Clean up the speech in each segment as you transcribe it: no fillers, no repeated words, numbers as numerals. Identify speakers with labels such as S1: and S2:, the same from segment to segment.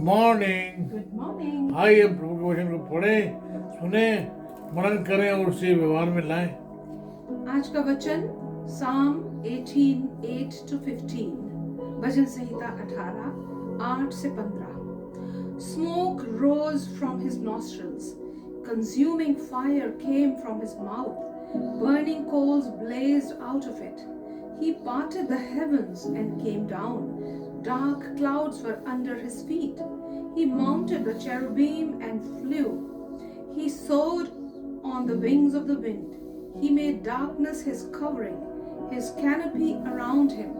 S1: Morning.
S2: Good morning.
S1: आइए प्रभु के वचन को पढ़ें, सुने, मनन करें और उसे व्यवहार में लाएं।
S2: आज का वचन साम 18:8-15, भजन संहिता 18:8-15। Smoke rose from his nostrils, consuming fire came from his mouth, burning coals blazed out of it. He parted the heavens and came down. Dark clouds were under his feet. He mounted the cherubim and flew. He soared on the wings of the wind. He made darkness his covering, his canopy around him,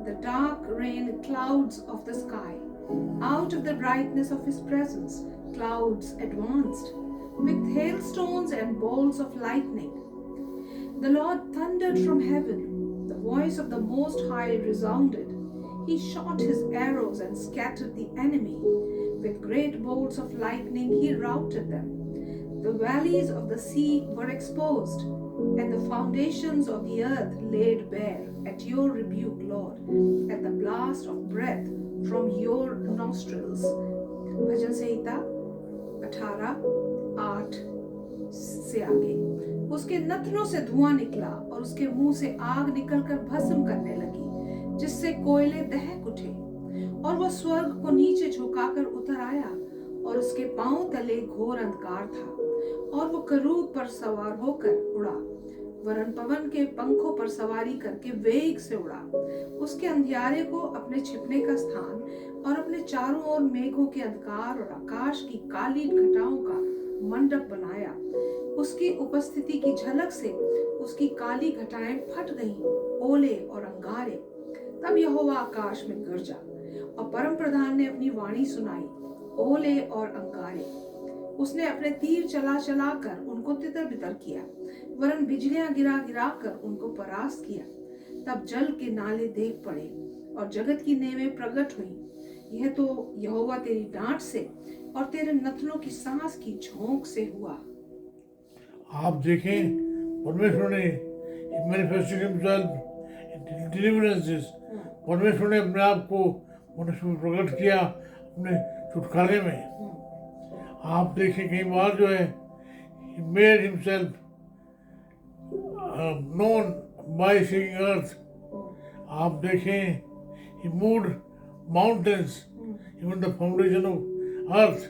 S2: the dark rain clouds of the sky. Out of the brightness of his presence, clouds advanced, with hailstones and bolts of lightning. The Lord thundered from heaven. The voice of the Most High resounded. He shot his arrows and scattered the enemy. With great bolts of lightning, he routed them. The valleys of the sea were exposed, and the foundations of the earth laid bare at your rebuke, Lord, at the blast of breath from your nostrils. भजन संहिता 18:8 से आगे। उसके नथनों से धुआं निकला और उसके मुंह से आग निकलकर भस्म करने लगी, जिससे कोयले दहक उठे। और वह स्वर्ग को नीचे झुकाकर उतर आया, और उसके पांव तले घोर अंधकार था। और वो करूब पर सवार होकर उड़ा, वरन पवन के पंखों पर सवारी करके वेग से उड़ा। उसके अंधियारे को अपने छिपने का स्थान और अपने चारों ओर मेघों के अंधकार और आकाश की काली घटाओं का मंडप बनाया। उसकी उपस्थिति की झलक से उसकी काली घटाएं फट गईं, ओले और अंगारे। तब यहोवा आकाश में गरजा, और परम प्रधान ने अपनी वाणी सुनाई, ओले और अंगारे। उसने अपने तीर चला चला कर उनको तितर बितर किया, वरन बिजलियां गिरा गिरा कर उनको परास्त किया। तब जल के नाले देख पड़े और जगत की नेवें प्रकट हुई। यह तो यहोवा तेरी डांट से और तेरे नथनों की सांस की झोंक से हुआ।
S1: आप देखें, परमेश्वर ने मैनिफेस्टेशन डिलीवरेंसेस, परमेश्वर ने अपने आप को मनुष्य में प्रकट किया अपने छुटकारे में। आप देखें कई बार जो है he made himself known by shaking earth. आप देखें he moved mountains, even the foundation of earth.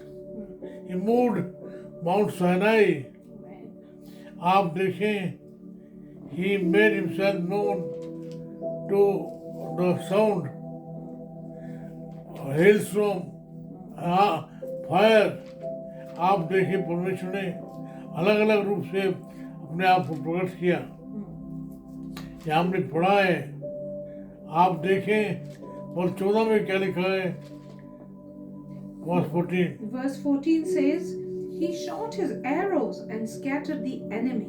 S1: He moved Mount Sinai. आप देखें he made himself known to the sound, hailstorm, fire. आप देखिए परमेश्वर ने अलग अलग रूप से अपने आप को प्रकट किया। यह हमने पढ़ा है। आप देखें और 14 में क्या लिखा है,
S2: Verse 14 says, He shot his arrows and scattered the enemy.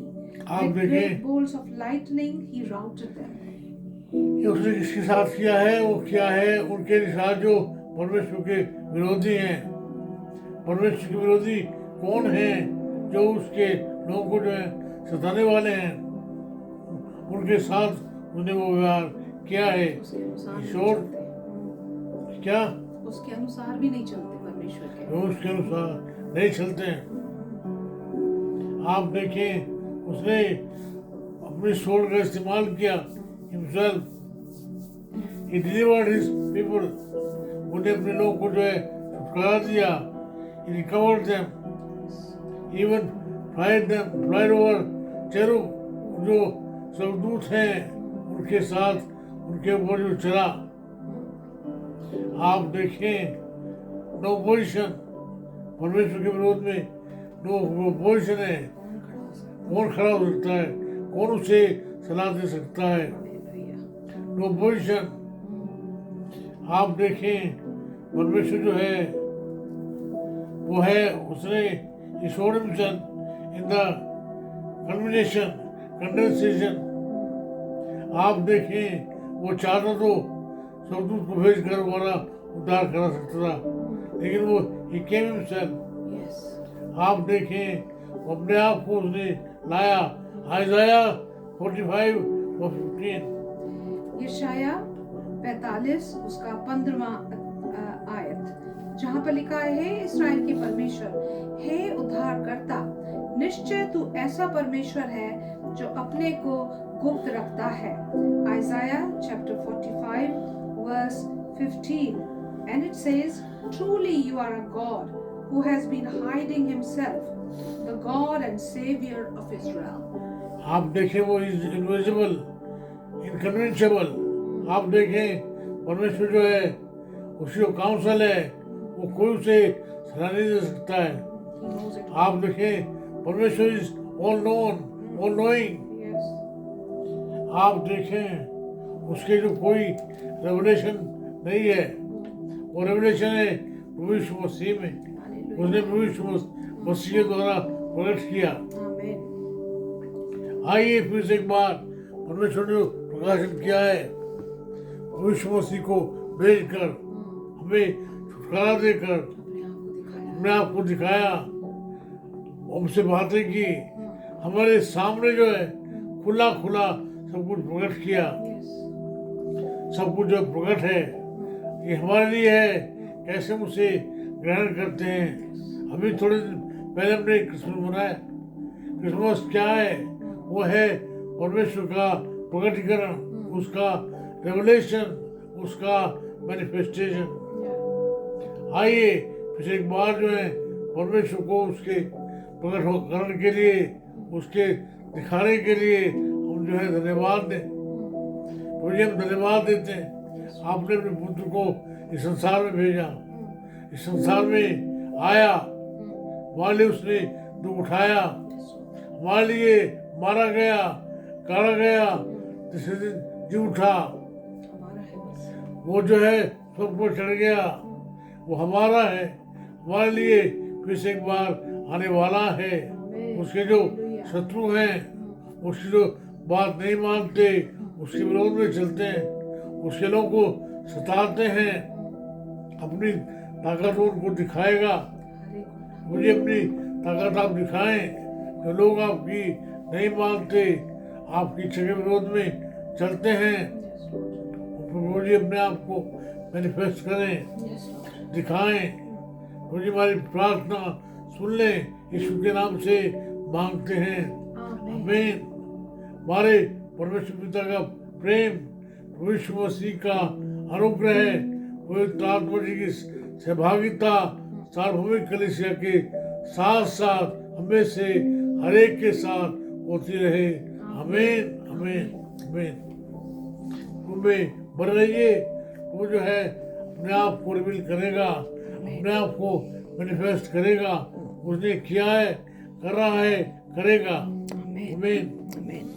S2: With great bolts of lightning, he routed them.
S1: ये उसने किसके साथ किया है, वो क्या है, उनके साथ जो परमेश्वर के विरोधी हैं। परमेश्वर के विरोधी कौन है? जो उसके लोगों को जो है सताने वाले हैं, उनके साथ उसने वो व्यवहार किया है। ईश्वर क्या
S2: उसके अनुसार भी नहीं चलते, परमेश्वर के
S1: उसके अनुसार नहीं चलते हैं। आप देखें उसने अपनी सोल का इस्तेमाल किया, himself, he delivered his people, उन्हें अपने लोगों को जो है छुटकारा दिया। He recovered them, even flied over cherub, जो स्वर्गदूत हैं उनके साथ उनके ऊपर जो चला। आप देखें नो पोजिशन, परमेश्वर के विरोध में नो पोजिशन है। कौन खड़ा हो सकता है? कौन उसे सलाह दे सकता है? No position. आप देखें परमेश्वर जो है वो है, उसने ईश्वर इन द कंडेंसेशन। आप देखें वो चाहता तो स्वर्गदूत को भेज कर हमारा उद्धार करा सकता था, लेकिन वो he came himself। आप देखें वो अपने आप को उसने लाया। आइज़ाया 45:15।
S2: यशाया 45 उसका 15वां आयत। जहाँ पर लिखा है, हे इस्राएल के परमेश्वर, हे उद्धारकर्ता, निश्चय तू ऐसा परमेश्वर है जो अपने को गुप्त रखता है। Isaiah chapter 45 verse 15, and it says, truly you are a God who has been hiding himself, the God and Savior of Israel.
S1: आप देखें वो इनविजिबल, इनकन्वेंशेबल। आप देखें परमेश्वर जो है, उसकी जो काउंसिल है, वो कोई उसे सलाह नहीं दे सकता है।
S2: He knows it.
S1: आप देखें परमेश्वर is all known, all knowing.
S2: Yes.
S1: आप देखें उसके जो कोई रेवलेशन नहीं है, वो रेवलेशन है प्रभु यीशु मसीह में।
S2: Hallelujah.
S1: उसने प्रभु यीशु मसीह के द्वारा प्रकट किया।
S2: Amen.
S1: आइए फिर से एक बार परमेश्वर ने जो प्रकाशन किया है, प्रभु यीशु मसीह को भेजकर हमें छुटकारा देकर
S2: अपने आप को दिखाया।
S1: हमने आपको दिखाया, हमसे बातें की, हमारे सामने जो है खुला खुला सब कुछ प्रकट किया।
S2: Yes.
S1: सब कुछ जो प्रकट है ये हमारे लिए है, कैसे हम उसे ग्रहण करते हैं। अभी थोड़े दिन पहले हमने क्रिसमस मनाया। क्रिसमस क्या है? वो है परमेश्वर का प्रकटीकरण, उसका रेवलेशन, उसका मैनिफेस्टेशन।
S2: Yeah.
S1: आइए फिर एक बार जो है परमेश्वर को उसके प्रकटीकरण के लिए, उसके दिखाने के लिए हम जो है धन्यवाद दें। तो ये हम धन्यवाद देते हैं, आपने अपने पुत्र को इस संसार में भेजा, इस संसार में आया, हमारे लिए उसने दुख उठाया, हमारे लिए मारा गया, काटा गया, तीसरे दिन जी उठा।
S2: हमारा है बस।
S1: वो जो है स्वर्ग पर चढ़ गया, वो हमारा है, हमारे लिए फिर से एक बार आने वाला है। उसके जो शत्रु हैं, उसकी जो बात नहीं मानते, उसके विरोध में चलते हैं, उसके लोगों को सताते हैं, अपनी ताकत उनको दिखाएगा। मुझे अपनी ताकत आप दिखाएं। जो लोग आपकी नहीं मानते, आपकी इच्छा के विरोध में चलते हैं, मुझे अपने आप को मैनिफेस्ट करें, दिखाएं। मुझे हमारी प्रार्थना सुन लें, यीशु के नाम से मांगते हैं, आमीन। हमारे परमेश्वर पिता का प्रेम, प्रभु यीशु मसीह का अनुग्रह, पवित्र आत्मा जी की सहभागिता सार्वभौमिक कलीसिया के साथ साथ हमें से हर एक के साथ होती रहे। आमीन, आमीन, आमीन। उनमें बन रहिए। वो जो है अपने आप को रिवील करेगा, अपने आप को मैनिफेस्ट करेगा। उसने किया है, कर रहा है, करेगा। आमीन,
S2: Amen.